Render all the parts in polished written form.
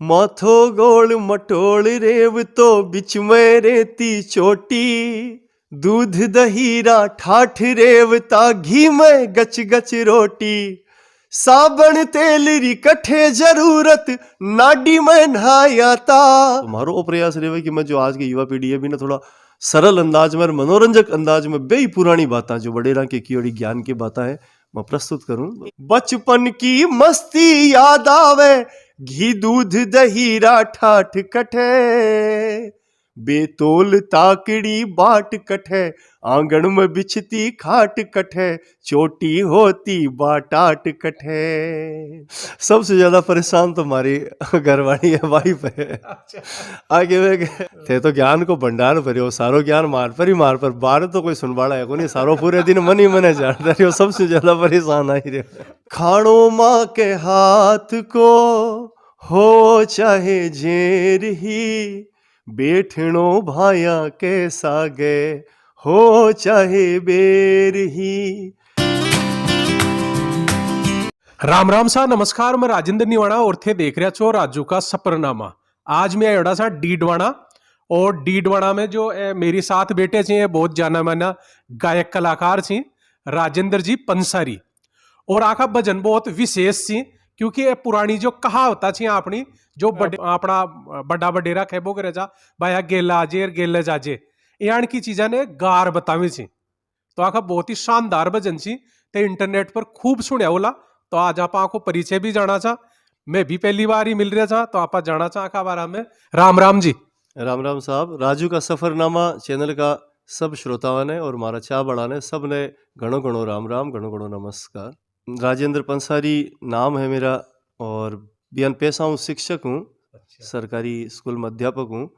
माथो गोल मटोल रेव तो बिच में रेती चोटी, दूध दहीरा ठाठ रेवता घी में गच गच रोटी, साबण तेल री कठे जरूरत नाडी में नहायाता। तो मारो प्रयास रहे कि मैं जो आज की युवा पीढ़ी है भी ना थोड़ा सरल अंदाज में और मनोरंजक अंदाज में बेई पुरानी बातें जो बड़ेरा के की ज्ञान की बातें है मैं प्रस्तुत करूं। बचपन की मस्ती याद आवे, घी दूध दहीरा ठाठ कठे, बेतोल ताकड़ी बाट कठे, आंगन में बिछती खाट कठे, चोटी होती बाटाट कठे। सबसे ज्यादा परेशान तो हमारी घरवाली है, वाइफ है। आगे वे थे तो ज्ञान को भंडार भरियो, सारो ज्ञान मार पर बाहर तो कोई सुनवाड़ा है को नहीं, सारो पूरे दिन मन ही मन जानता रहियो। सबसे ज्यादा परेशान आई रहे खाणो माँ के हाथ को हो चाहे जेर ही, बैठणो भाया के सागे हो चाहे बेर ही। राम राम सा नमस्कार, मैं राजेंद्र निवाड़ा और थे देख रहा छो राजू का सफरनामा। आज मैं आयोड़ा सा डीडवाड़ा, और डीडवाड़ा में जो मेरी साथ बेटे छे बहुत जाना माना गायक कलाकार छे राजेंद्र जी पंसारी, और आखा भजन बहुत विशेष छी क्योंकि पुरानी जो कहावता छी अपनी जो अपना बड़ा बडेरा खेबो करे जा भाया गेला आजे गेले जाजे यान की चीजा ने गार बतावी छी। तो आखा बहुत ही शानदार भजन छी, ते इंटरनेट पर खूब सुनिया होला। तो आज आप को परिचय भी जाना चा, मैं भी पहली बार ही मिल रहा था तो आप जाना चा आखा बारा में। राम राम जी। राम राम साहब। राजू का सफरनामा चैनल का सब श्रोताओं ने और मारा चा बड़ा ने सब ने घणो घणो राम राम, घणो घणो नमस्कार। राजेंद्र पंसारी नाम है मेरा और बियान पेशा हूँ शिक्षक हूँ। सरकारी स्कूल में अध्यापक हूँ।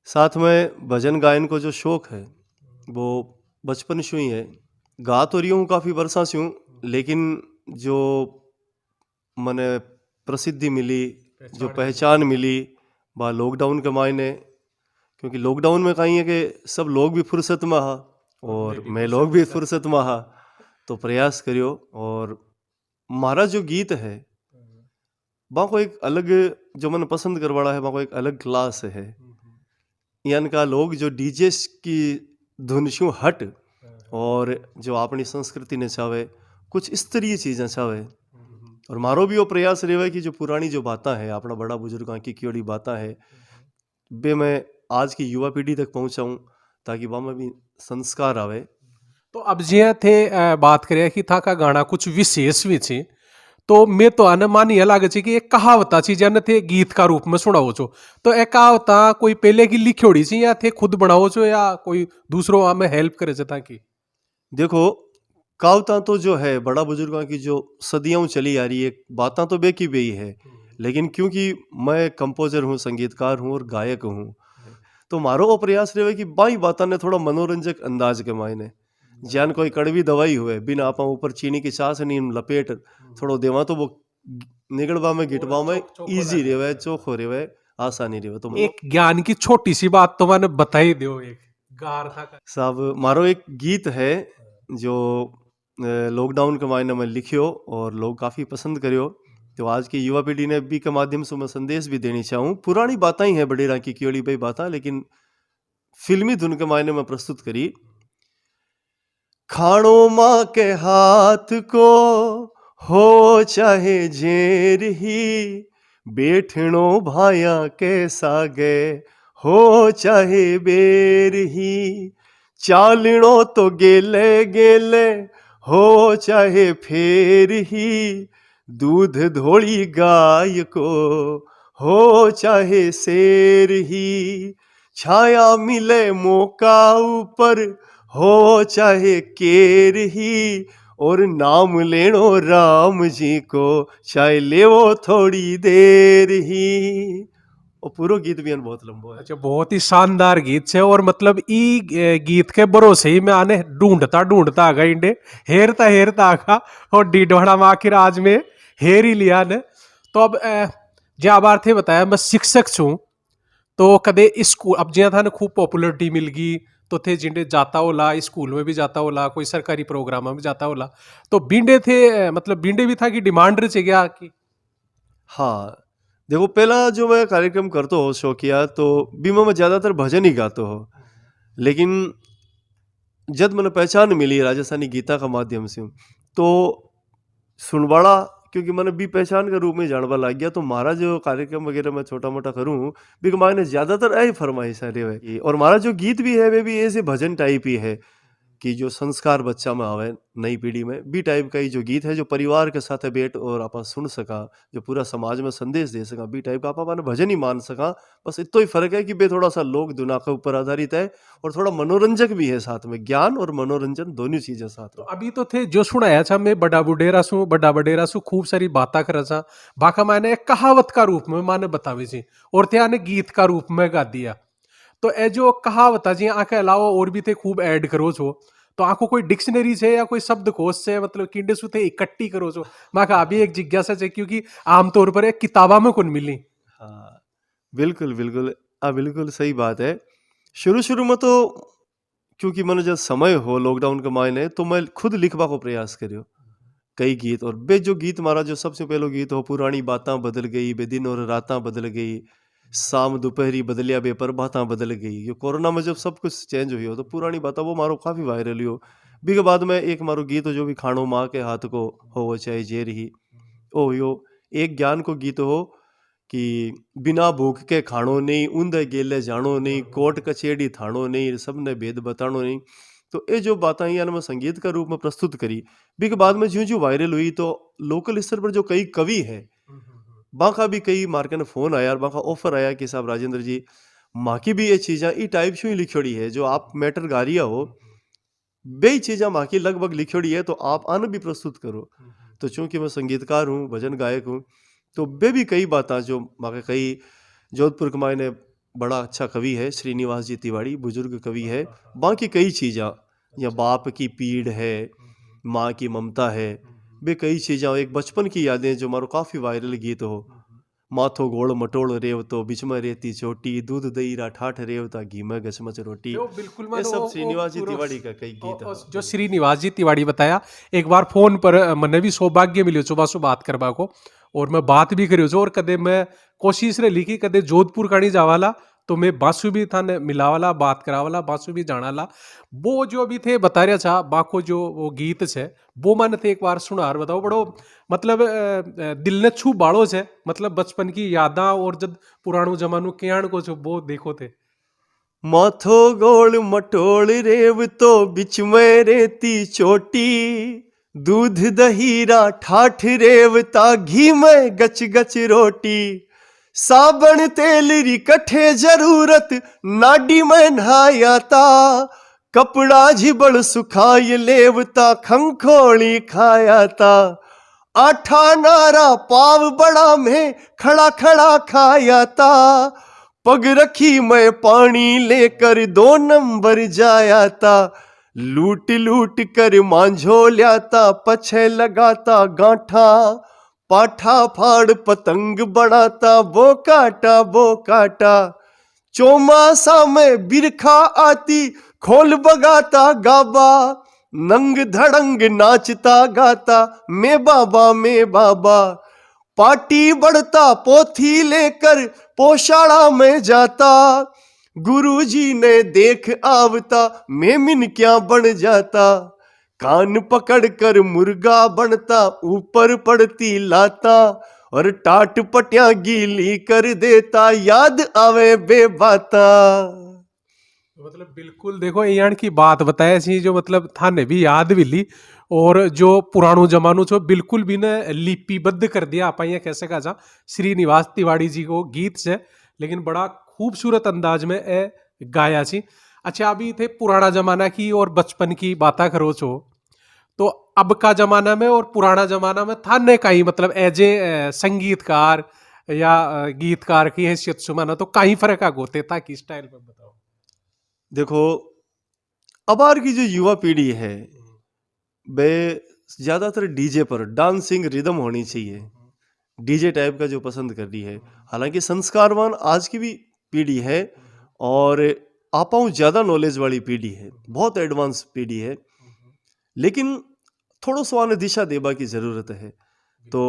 साथ में भजन गायन को जो शौक है वो बचपन से ही है। गा तो रही हूँ काफ़ी वर्षा से हूँ, लेकिन जो मने प्रसिद्धि मिली, जो पहचान मिली वह लॉकडाउन के मायने, क्योंकि लॉकडाउन में कहीं है कि सब लोग भी फुर्सत में हा और मैं लोग भी फुर्सत में हा, तो प्रयास करियो। और मारा जो गीत है वहाँ को एक अलग जो मन पसंद करवाड़ा है, वहाँ को एक अलग क्लास है। यान का लोग जो डीजे की धुन शू हट और जो अपनी संस्कृति ने चावे कुछ इस तरह चीज़ें चावे। और मारो भी वो प्रयास रहे कि जो पुरानी जो बातें है अपना बड़ा बुजुर्गों की क्योड़ी बातें है बे मैं आज की युवा पीढ़ी तक पहुँचाऊँ ताकि वहाँ में भी संस्कार आवे। तो अब जे थे बात करें कि था का गाना कुछ विशेष भी थी, तो मैं तो आने मानी अलग है कि एक कहावता थी जन थे गीत का रूप में सुनाओ छो। तो एक कहावता कोई पहले की लिखोड़ी थी या थे खुद बनाओ छो या कोई दूसरों हमें हेल्प करे जता की? देखो कहावता तो जो है बड़ा बुजुर्गों की जो सदियों चली आ रही है, बातें तो बेकी बेई है, लेकिन क्योंकि मैं कंपोजर हूँ, संगीतकार हूँ और गायक हूँ, तो मारो वो प्रयास रहे कि बाई बातें ने थोड़ा मनोरंजक अंदाज के मायने जान कोई कड़वी दवाई हुए बिना आप ऊपर चीनी की चास नहीं लपेट थोड़ो देवा तो वो निगलवा में गिटवा में इजी रहे, चोखो रहे, आसानी रहे। तो एक ज्ञान की छोटी सी बात तो मैंने बताई दो। एक गार था साहब मारो एक गीत है जो लॉकडाउन के मायने में लिखियो और लोग काफ़ी पसंद करियो। तो आज की युवा पीढ़ी ने भी के माध्यम से मैं संदेश भी देनी चाहूँ। पुरानी बातें ही हैं बड़ेरा की क्योड़ी भाई बातें, लेकिन फिल्मी धुन के मायने में प्रस्तुत करी। खाणो माँ के हाथ को हो चाहे जेर ही, बैठणो भाया के सागे हो चाहे बेर ही, चालणो तो गेले गेले हो चाहे फेर ही, दूध धोड़ी गाय को हो चाहे शेर ही, छाया मिले मौका ऊपर हो चाहे केर ही, और नाम लेनो राम जी को चाहे लेवो थोड़ी देर ही। और पूरा गीत भी बहुत लंबा है। अच्छा, बहुत ही शानदार गीत है। और मतलब ई गीत के भरोसे ही मैं आने ढूंढता ढूंढता आ गई इंडे हेरता हेरता आगा और डीडवाड़ा में आखिर आज में हेर ही लिया ने। तो अब ज्या बार थे बताया मैं शिक्षक छूँ, तो कदे स्कूल अब ज्या था ना खूब पॉपुलरिटी मिल गई तो थे जिंडे जाता होला, स्कूल में भी जाता होला, कोई सरकारी प्रोग्राम में भी जाता होला, तो बिंडे थे मतलब बिंडे भी था कि डिमांड रचे गया कि हाँ देखो पहला जो मैं कार्यक्रम करता हो शौकिया तो बीमा में ज़्यादातर भजन ही गाता हो, लेकिन जब मैंने पहचान मिली राजस्थानी गीता का माध्यम से तो सुनवाड़ा, क्योंकि मैंने बी पहचान के रूप में जानवा लग गया, तो मारा जो कार्यक्रम वगैरह मैं छोटा मोटा करूँ बिक मायने ज़्यादातर यही फरमाइश है। और मारा जो गीत भी है वे भी ऐसे भजन टाइप ही है कि जो संस्कार बच्चा में आवे नई पीढ़ी में बी टाइप का ही जो गीत है जो परिवार के साथ बैठ और आप सुन सका, जो पूरा समाज में संदेश दे सका, बी टाइप का आप अपने भजन ही मान सका। बस इतना ही फर्क है कि बे थोड़ा सा लोक दुना के ऊपर आधारित है और थोड़ा मनोरंजक भी है, साथ में ज्ञान और मनोरंजन दोनों चीजें साथ तो में। अभी तो थे जो सुनाया था मैं बड़ा बडेरा सु खूब सारी बातें कर रहा था, बाका मैंने एक कहावत का रूप में माने बतावी थी और थे आने गीत का रूप में गा दिया। तो ए जो कहावत जी आके अलावा और भी थे खूब ऐड करो छो, तो आंखों कोई डिक्शनरी से या कोई शब्दकोश से मतलब किंडे सु थे इकट्ठी करो छो। मैं कहा अभी एक जिज्ञासा है क्योंकि आमतौर पर एक किताबा में कौन मिली। हाँ बिल्कुल बिल्कुल, बिल्कुल सही बात है। शुरू शुरू में तो क्योंकि मैंने जब समय हो लॉकडाउन के मायने तो मैं खुद लिखवा को प्रयास करियो कई गीत। और बे जो गीत मारा जो सबसे पहलो गीत हो पुरानी बातां बदल गई, बे दिन और रातां बदल गई, शाम दोपहरी बदलिया बे पर बातां बदल गई। ये कोरोना में जब सब कुछ चेंज हुई हो तो पुरानी बातां वो मारो काफी वायरल हो। बी के बाद में एक मारो गीत हो जो भी खानो माँ के हाथ को हो वो चाहे जेर ही ओ यो, एक ज्ञान को गीत हो कि बिना भूख के खाणो नहीं, ऊंधे गेले जानो नहीं, कोर्ट कचेड़ी थाणो नहीं, सबने भेद बताणो नहीं। तो ये जो बातें यानी मैं संगीत का रूप में प्रस्तुत करी, बी के बाद में ज्यों ज्यों वायरल हुई तो लोकल स्तर पर जो कई कवि है बाका भी कई मार्के ने फोन आया और बाका ऑफर आया कि साहब राजेंद्र जी माँ की भी ये चीज़ा ई टाइप शू ही लिखोड़ी है जो आप मैटर गा रिया हो, बे चीज़ा माँ की लगभग लिखोड़ी है तो आप आन भी प्रस्तुत करो। तो चूंकि मैं संगीतकार हूँ, भजन गायक हूँ, तो बे भी कई बातें जो माके कई जोधपुर के मायने बड़ा अच्छा कवि है श्रीनिवास जी तिवाड़ी, बुजुर्ग कवि है। बाकी कई चीज़ा या बाप की पीड़ है, माँ की ममता है, बे कई चीज़ा एक बचपन की यादें जो मारो काफ़ी वायरल गीत हो। माथो गोड़ मटोड़ रेवतो बिच में रेती चोटी, दूध दही रा ठाठ रेवता घी में गचमच रोटी। जो बिल्कुल ये मैंने सब वो श्रीनिवास जी पूरा तिवाड़ी का कई गीत है। जो श्रीनिवास जी तिवाड़ी बताया एक बार फोन पर मैंने भी सौभाग्य मिलो सुबह सु बात करवा को और मैं बात भी करी और कदे मैं कोशिश रे लिखी कदे जोधपुर कणी जावाला तो मैं बासु भी था मिलावाला बात करावाला बासु भी जानाला। वो जो भी थे बता रहा था बाको जो वो गीत है वो मन थे एक बार सुनार बताओ बड़ो मतलब दिल ने छू बाड़ो है मतलब बचपन की यादा और जब पुरानो जमानो क्याण को जो वो देखो थे। माथो गोल मटोल रेव तो बिच में रेती चोटी, दूध दहीरा ठाठ रेवता घी में गच गच रोटी। साबन तेल री कठे जरूरत नाडी में नहाया ता, कपड़ा झिबड़ सुखाय लेवता खंखोली खाया ता। आठा नारा पाव बड़ा में खड़ा खड़ा खाया ता, पग रखी मैं पानी लेकर 2 नंबर जाया था। लूट लूट कर मांझो ल्याता पछे लगाता गांठा, पाठा फाड़ पतंग बनाता वो काटा। चौमासा में बिरखा आती खोल बगाता गाबा, नंग धड़ंग नाचता गाता मैं बाबा। पार्टी बढ़ता पोथी लेकर पोशाड़ा में जाता, गुरुजी ने देख आवता मैं मिन क्या बन जाता। कान पकड़ कर मुर्गा बनता ऊपर पड़ती लाता, और टाट पटिया गीली कर देता याद आवे बेबाता। मतलब बिल्कुल देखो यान की बात बताया सी जो मतलब थाने भी याद भी ली और जो पुरानो जमानो छो बिल्कुल भी ने लिपिबद्ध कर दिया आप ये कैसे कहा जा श्रीनिवास तिवाड़ी जी को गीत से लेकिन बड़ा खूबसूरत अंदाज में ए गाया सी। अच्छा अभी थे पुराना जमाना की और बचपन की बातें करो छो तो अब का जमाना में और पुराना जमाना में थाने का ही मतलब एज ए संगीतकार या गीतकार की हैसियत से माना तो कहीं फर्क आ गोते ताकि स्टाइल में बताओ। देखो अबार की जो युवा पीढ़ी है वे ज्यादातर डीजे पर डांसिंग रिदम होनी चाहिए, डीजे टाइप का जो पसंद कर रही है। हालांकि संस्कारवान आज की भी पीढ़ी है और आपाऊ ज्यादा नॉलेज वाली पीढ़ी है, बहुत एडवांस पीढ़ी है, लेकिन थोड़ा सो आने दिशा देबा की जरूरत है। तो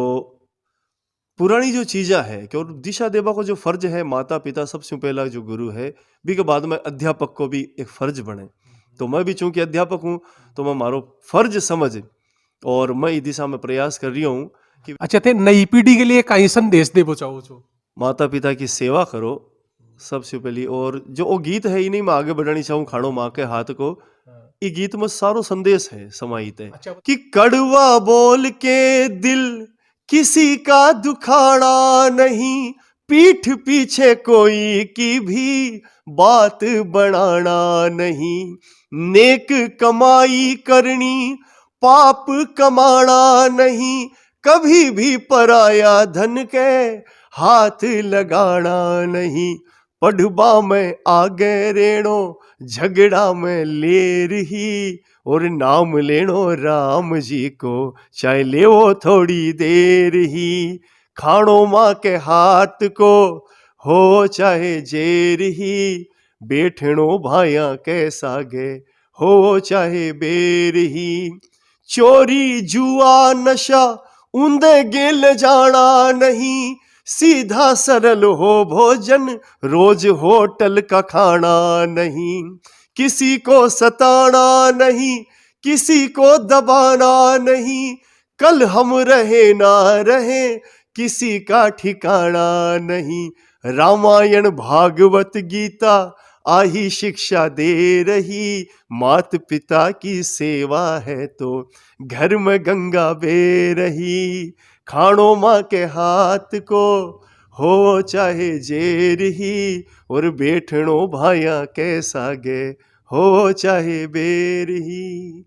पुरानी जो चीज़ा है कि और दिशा देवा को जो फर्ज है माता पिता सबसे पहला जो गुरु है भी के बाद में अध्यापक को भी एक फर्ज बने। तो मैं भी चूंकि अध्यापक हूँ तो मैं मारो फर्ज समझ और मैं इस दिशा में प्रयास कर रही हूँ कि अच्छा, थे नई पीढ़ी के लिए कहीं संदेश दे चाहो छो? माता पिता की सेवा करो सबसे पहली, और जो वो गीत है इन्हीं में आगे बढ़ानी चाहूँ खाड़ो माँ के हाथ को। ये गीत में सारो संदेश है समाहित है अच्छा, कि कड़वा बोल के दिल किसी का दुखाना नहीं, पीठ पीछे कोई की भी बात बनाना नहीं, नेक कमाई करनी पाप कमाना नहीं, कभी भी पराया धन के हाथ लगाना नहीं, पढ़बा में आगे रेणो झगड़ा में ले रही, और नाम लेनो राम जी को चाहे ले वो थोड़ी देर ही, खाणो माँ के हाथ को हो चाहे जेर ही, बैठणो भाया के सागे हो चाहे बेर ही, चोरी जुआ नशा उंदे गेल जाना नहीं, सीधा सरल हो भोजन रोज होटल का खाना नहीं, किसी को सताना नहीं किसी को दबाना नहीं, कल हम रहे ना रहे किसी का ठिकाना नहीं, रामायण भागवत गीता आही शिक्षा दे रही, मात पिता की सेवा है तो घर में गंगा बह रही, खाणो माँ के हाथ को हो चाहे जेर ही, और बैठणो भाया के सागे हो चाहे बेर ही।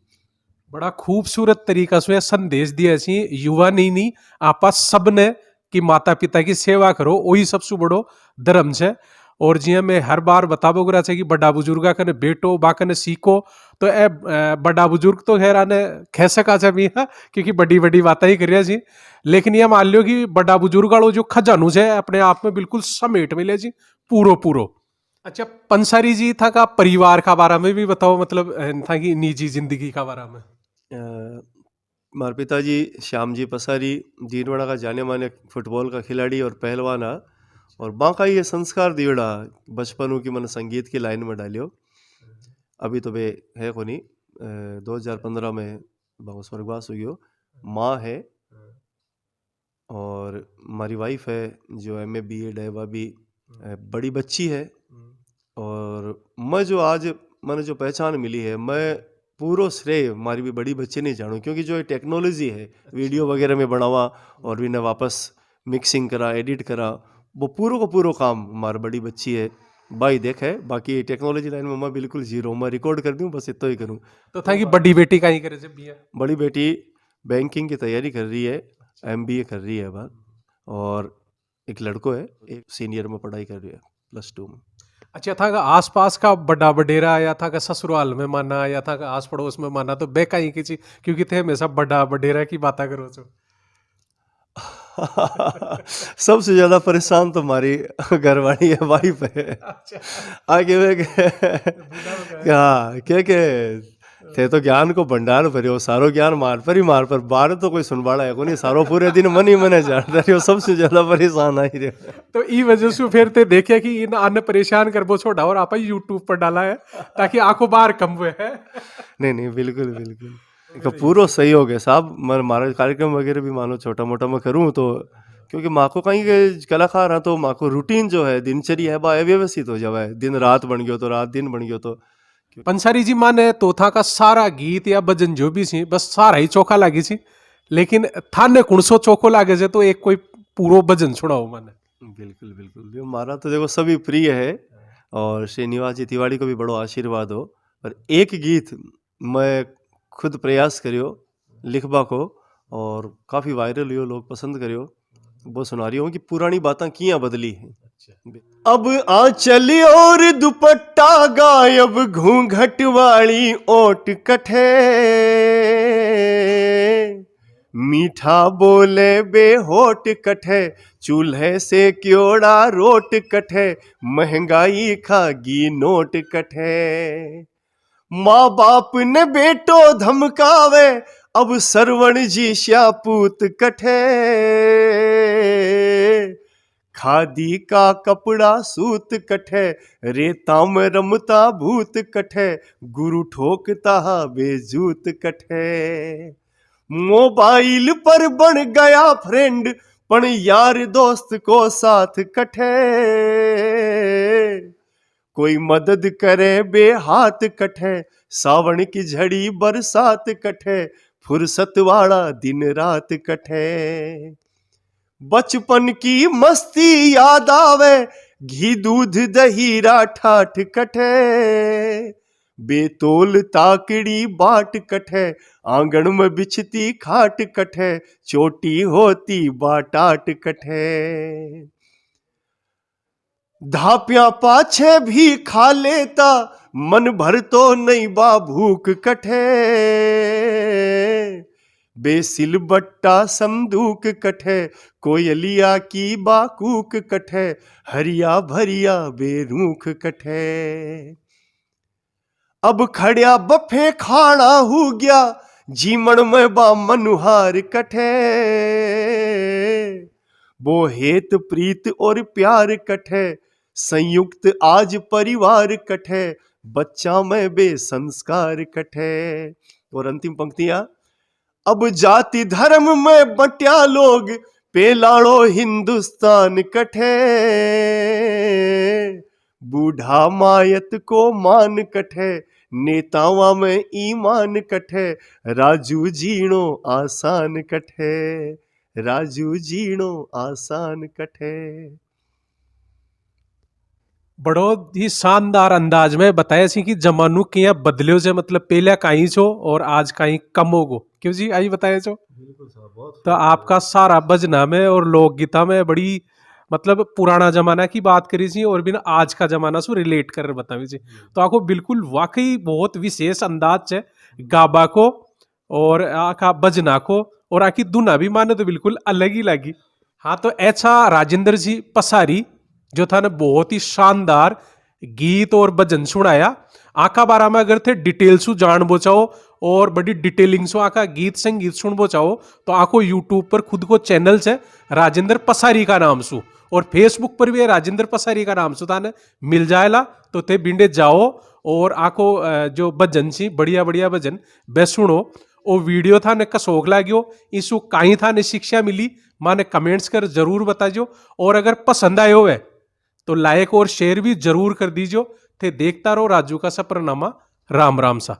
बड़ा खूबसूरत तरीका से संदेश दिया सी युवा नहीं आपा सबने कि माता पिता की सेवा करो, वही सबसे बड़ो धर्म है। और जिया मैं हर बार बताबो करा कि बड़ा बुजुर्गा कने बेटो बा कने सीखो, तो ए बड़ा बुजुर्ग तो खैर आने कह सका था भी हाँ, क्योंकि बड़ी बड़ी बातें ही कर जी, लेकिन यह मान लो कि बड़ा बुजुर्ग वालों जो खजानु है अपने आप में बिल्कुल समेट मिले जी पूरो पूरो। अच्छा, पंसारी जी था का परिवार का बारे में भी बताओ, मतलब था कि निजी जिंदगी का बारे में। मार पिताजी श्याम जी पसारी दीनवाड़ा का जाने माने फुटबॉल का खिलाड़ी और पहलवान आ, और बाका ये संस्कार दियोड़ा बचपन की मन संगीत की लाइन में डालियो। अभी तो वे है को नहीं, 2015 में बहुत स्वर्गवास हुई हो। माँ है और हमारी वाइफ है जो MA BEd है, वह भी बड़ी बच्ची है। और मैं जो आज मैंने जो पहचान मिली है, मैं पूरो श्रेय हमारी भी बड़ी बच्ची नहीं जानूँ, क्योंकि जो टेक्नोलॉजी है वीडियो वगैरह में बनावा और भी ने वापस मिक्सिंग करा एडिट करा, वो पूरो को पूरो काम हमारी बड़ी बच्ची है भाई देख है। बाकी टेक्नोलॉजी लाइन में मैं बिल्कुल जीरो, मैं रिकॉर्ड कर दूँ बस इतना ही करूँ। तो था कि बड़ी बेटी का ही करे जब भी बड़ी बेटी बैंकिंग की तैयारी कर रही है, MBA कर रही है बात, और एक लड़को है एक सीनियर में पढ़ाई कर रही है +2 में। अच्छा, था का आसपास का बड़ा बडेरा या था का ससुराल में माना या था का आस पड़ोस में माना, तो बेका ही किसी क्योंकि थे हमेशा बड़ा बडेरा की बात करो तो सबसे ज्यादा परेशान तो हमारी घरवाली है, वाइफ है। आगे वे क्या थे तो ज्ञान को भंडार भरियो, सारो ज्ञान मार पर बाहर तो कोई सुनवाड़ा है को नहीं, सारो पूरे दिन मन ही मने जानता रहियो, सबसे ज्यादा परेशान आई रे। तो ई वजह से फिर ते देखे कि इन अन्य परेशान करबो छोड़ा और आप यूट्यूब पर डाला है ताकि आंखों बाहर कम हुए है। नहीं बिल्कुल बिल्कुल का पूरा सहयोग है साहब। मैं हमारा कार्यक्रम वगैरह भी मानो छोटा मोटा मैं करूँ तो, क्योंकि माँ को कहीं के कलाकार हैं तो माँ को रूटीन जो है दिनचर्या है बा व्यवस्थित हो जावा है, दिन रात बन गयो तो रात दिन बन गयो तो। पंसारी जी माने तो था का सारा गीत या भजन जो भी सी बस सारा ही चोखा लागी सी, लेकिन थाने कुणसो चोखो लागे से तो एक कोई पूरो भजन सुनाओ माने। बिल्कुल बिल्कुल, हमारा तो देखो सभी प्रिय है और श्रीनिवास जी तिवारी को भी बड़ो आशीर्वाद हो, पर एक गीत मैं खुद प्रयास करियो लिखबा को और काफ़ी वायरल हुई, लोग पसंद करियो, वो सुना रही हूँ कि पुरानी बातें कियाँ बदली हैं। अब आंचल और दुपट्टा गायब, घूंघट वाली ओट कठे, मीठा बोले बेहोट कठे, चूल्हे से क्योड़ा रोट कठे, महंगाई खागी नोट कठे, माँ बाप ने बेटो धमकावे, अब सरवण जी श्यापूत कठे, खादी का कपड़ा सूत कठे, रेता में रमता भूत कठे, गुरु ठोकता बेजूत कठे। मोबाइल पर बन गया फ्रेंड, पण यार दोस्त को साथ कठे। कोई मदद करे बेहाथ कठे, सावन की झड़ी बरसात कठे, फुर्सत वाला दिन रात कठे। बचपन की मस्ती याद आवे, घी दूध दही ठाठ कठे। बेतोल ताकड़ी बाट कठे, आंगन में बिछती खाट कठे, चोटी होती बाटाट कठे। धापिया पाछे भी खा लेता, मन भर तो नहीं बा भूख कठे। बेसिल बट्टा संदूक कठे, कोयलिया की बाकूक कठे, हरिया भरिया बेरूख कठे। अब खड़िया बफे खाना हो गया, जीवन में बा मनुहार कठे। वो हेत प्रीत और प्यार कठे, संयुक्त आज परिवार कठे, बच्चा में बेसंस्कार कठे। और अंतिम पंक्तियां, अब जाति धर्म में बट्या लोग, पेलाड़ो हिंदुस्तान कठे। बूढ़ा मायत को मान कठे, नेतावा में ईमान कठे, राजू जीणो आसान कठे, राजू जीणो आसान कठे। बड़ो ही शानदार अंदाज में बताया सी कि जमानू किया बदलियो से, मतलब पहले कहीं छो और आज कहीं कम होगो, क्यों जी आई बताया छो। तो आपका सारा भजना में और लोकगीता में बड़ी मतलब पुराना जमाना की बात करी सी और बिना आज का जमाना से रिलेट कर बतावी सी। तो आपको बिल्कुल वाकई बहुत विशेष अंदाज है गाबा को और आका भजना को, और आकी दुना भी माने तो बिल्कुल अलग ही लगी। हाँ, तो ऐसा राजेंद्र जी पसारी जो था ना बहुत ही शानदार गीत और भजन सुनाया। आका बारा में अगर थे डिटेल सु जान बो चाहो और बड़ी डिटेलिंग सु आका गीत संगीत सुन बो चाहो तो आको यूट्यूब पर खुद को चैनल है राजेंद्र पसारी का नाम सु, और फेसबुक पर भी है राजेंद्र पसारी का नाम सु था ने मिल जाएला। तो ते बिंडे जाओ और आको जो भजन सी बढ़िया बढ़िया भजन बे सुनो। ओ वीडियो था ने कसोक लाग्यो, इसु कहीं था ने शिक्षा मिली, माने कमेंट्स कर जरूर बताजो। और अगर पसंद आयो है तो लाइक और शेयर भी जरूर कर दीजिए। थे देखता रहो राजू का सफरनामा। राम राम सा।